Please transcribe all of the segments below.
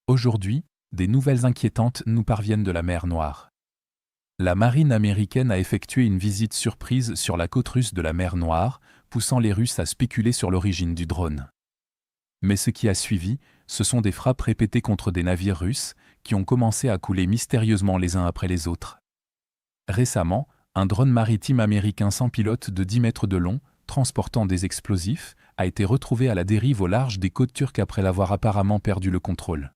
Aujourd'hui, des nouvelles inquiétantes nous parviennent de la mer Noire. La marine américaine a effectué une visite surprise sur la côte russe de la mer Noire, poussant les Russes à spéculer sur l'origine du drone. Mais ce qui a suivi, ce sont des frappes répétées contre des navires russes, qui ont commencé à couler mystérieusement les uns après les autres. Récemment, un drone maritime américain sans pilote de 10 mètres de long, transportant des explosifs, a été retrouvé à la dérive au large des côtes turques après l'avoir apparemment perdu le contrôle.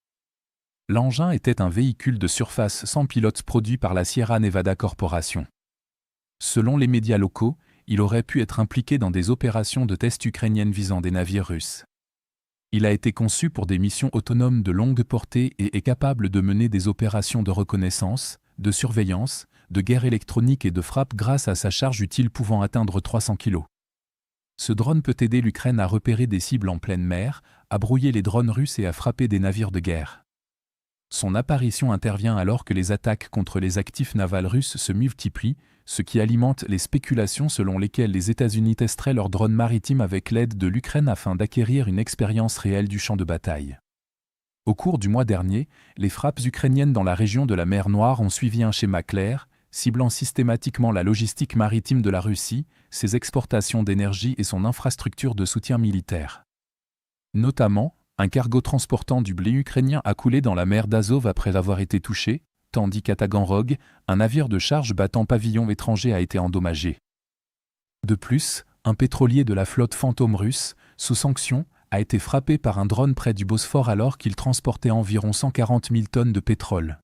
L'engin était un véhicule de surface sans pilote produit par la Sierra Nevada Corporation. Selon les médias locaux, il aurait pu être impliqué dans des opérations de tests ukrainiennes visant des navires russes. Il a été conçu pour des missions autonomes de longue portée et est capable de mener des opérations de reconnaissance, de surveillance, de guerre électronique et de frappe grâce à sa charge utile pouvant atteindre 300 kg. Ce drone peut aider l'Ukraine à repérer des cibles en pleine mer, à brouiller les drones russes et à frapper des navires de guerre. Son apparition intervient alors que les attaques contre les actifs navals russes se multiplient, ce qui alimente les spéculations selon lesquelles les États-Unis testeraient leurs drones maritimes avec l'aide de l'Ukraine afin d'acquérir une expérience réelle du champ de bataille. Au cours du mois dernier, les frappes ukrainiennes dans la région de la mer Noire ont suivi un schéma clair, ciblant systématiquement la logistique maritime de la Russie, ses exportations d'énergie et son infrastructure de soutien militaire. Notamment, un cargo transportant du blé ukrainien a coulé dans la mer d'Azov après avoir été touché, tandis qu'à Taganrog, un navire de charge battant pavillon étranger a été endommagé. De plus, un pétrolier de la flotte fantôme russe, sous sanction, a été frappé par un drone près du Bosphore alors qu'il transportait environ 140 000 tonnes de pétrole.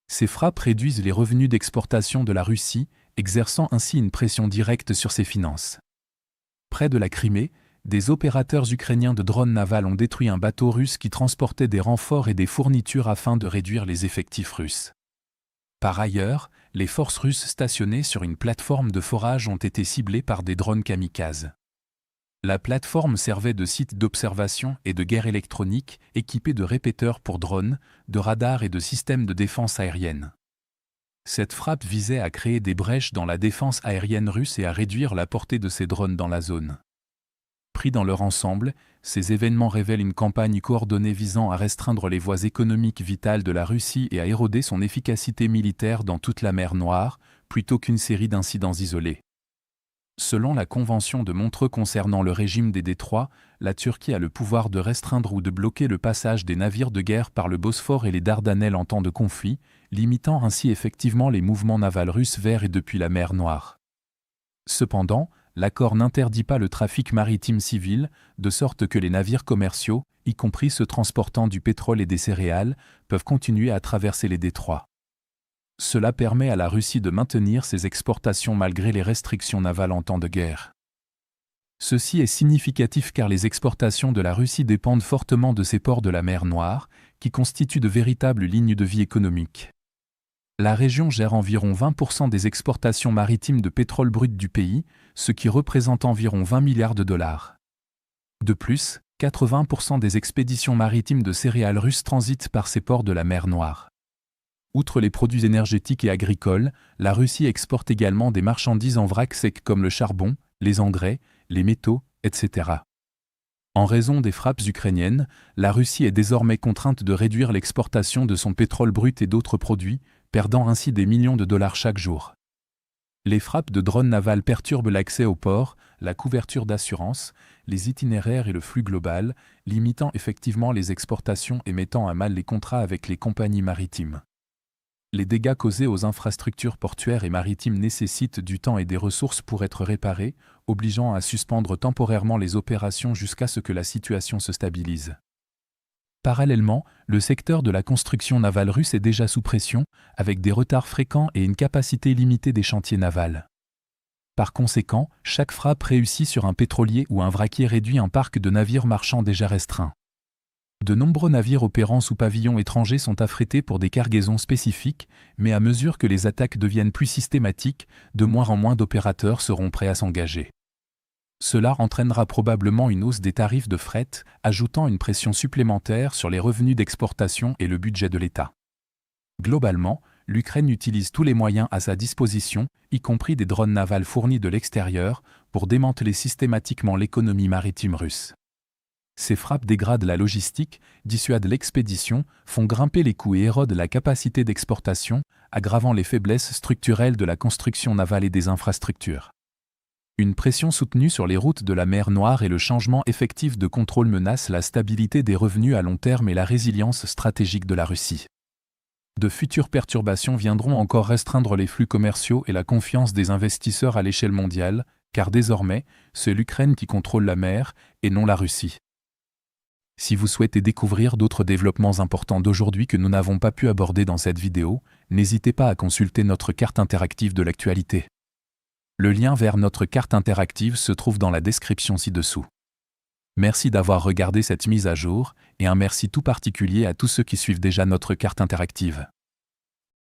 Ces frappes réduisent les revenus d'exportation de la Russie, exerçant ainsi une pression directe sur ses finances. Près de la Crimée, des opérateurs ukrainiens de drones navals ont détruit un bateau russe qui transportait des renforts et des fournitures afin de réduire les effectifs russes. Par ailleurs, les forces russes stationnées sur une plateforme de forage ont été ciblées par des drones kamikazes. La plateforme servait de site d'observation et de guerre électronique, équipée de répéteurs pour drones, de radars et de systèmes de défense aérienne. Cette frappe visait à créer des brèches dans la défense aérienne russe et à réduire la portée de ces drones dans la zone. Pris dans leur ensemble, ces événements révèlent une campagne coordonnée visant à restreindre les voies économiques vitales de la Russie et à éroder son efficacité militaire dans toute la mer Noire, plutôt qu'une série d'incidents isolés. Selon la Convention de Montreux concernant le régime des détroits, la Turquie a le pouvoir de restreindre ou de bloquer le passage des navires de guerre par le Bosphore et les Dardanelles en temps de conflit, limitant ainsi effectivement les mouvements navals russes vers et depuis la mer Noire. Cependant, l'accord n'interdit pas le trafic maritime civil, de sorte que les navires commerciaux, y compris ceux transportant du pétrole et des céréales, peuvent continuer à traverser les détroits. Cela permet à la Russie de maintenir ses exportations malgré les restrictions navales en temps de guerre. Ceci est significatif car les exportations de la Russie dépendent fortement de ces ports de la mer Noire, qui constituent de véritables lignes de vie économiques. La région gère environ 20% des exportations maritimes de pétrole brut du pays, ce qui représente environ 20 milliards de dollars. De plus, 80% des expéditions maritimes de céréales russes transitent par ces ports de la mer Noire. Outre les produits énergétiques et agricoles, la Russie exporte également des marchandises en vrac sec comme le charbon, les engrais, les métaux, etc. En raison des frappes ukrainiennes, la Russie est désormais contrainte de réduire l'exportation de son pétrole brut et d'autres produits, perdant ainsi des millions de dollars chaque jour. Les frappes de drones navals perturbent l'accès aux ports, la couverture d'assurance, les itinéraires et le flux global, limitant effectivement les exportations et mettant à mal les contrats avec les compagnies maritimes. Les dégâts causés aux infrastructures portuaires et maritimes nécessitent du temps et des ressources pour être réparés, obligeant à suspendre temporairement les opérations jusqu'à ce que la situation se stabilise. Parallèlement, le secteur de la construction navale russe est déjà sous pression, avec des retards fréquents et une capacité limitée des chantiers navals. Par conséquent, chaque frappe réussie sur un pétrolier ou un vraquier réduit un parc de navires marchands déjà restreint. De nombreux navires opérant sous pavillon étranger sont affrétés pour des cargaisons spécifiques, mais à mesure que les attaques deviennent plus systématiques, de moins en moins d'opérateurs seront prêts à s'engager. Cela entraînera probablement une hausse des tarifs de fret, ajoutant une pression supplémentaire sur les revenus d'exportation et le budget de l'État. Globalement, l'Ukraine utilise tous les moyens à sa disposition, y compris des drones navals fournis de l'extérieur, pour démanteler systématiquement l'économie maritime russe. Ces frappes dégradent la logistique, dissuadent l'expédition, font grimper les coûts et érodent la capacité d'exportation, aggravant les faiblesses structurelles de la construction navale et des infrastructures. Une pression soutenue sur les routes de la mer Noire et le changement effectif de contrôle menacent la stabilité des revenus à long terme et la résilience stratégique de la Russie. De futures perturbations viendront encore restreindre les flux commerciaux et la confiance des investisseurs à l'échelle mondiale, car désormais, c'est l'Ukraine qui contrôle la mer, et non la Russie. Si vous souhaitez découvrir d'autres développements importants d'aujourd'hui que nous n'avons pas pu aborder dans cette vidéo, n'hésitez pas à consulter notre carte interactive de l'actualité. Le lien vers notre carte interactive se trouve dans la description ci-dessous. Merci d'avoir regardé cette mise à jour, et un merci tout particulier à tous ceux qui suivent déjà notre carte interactive.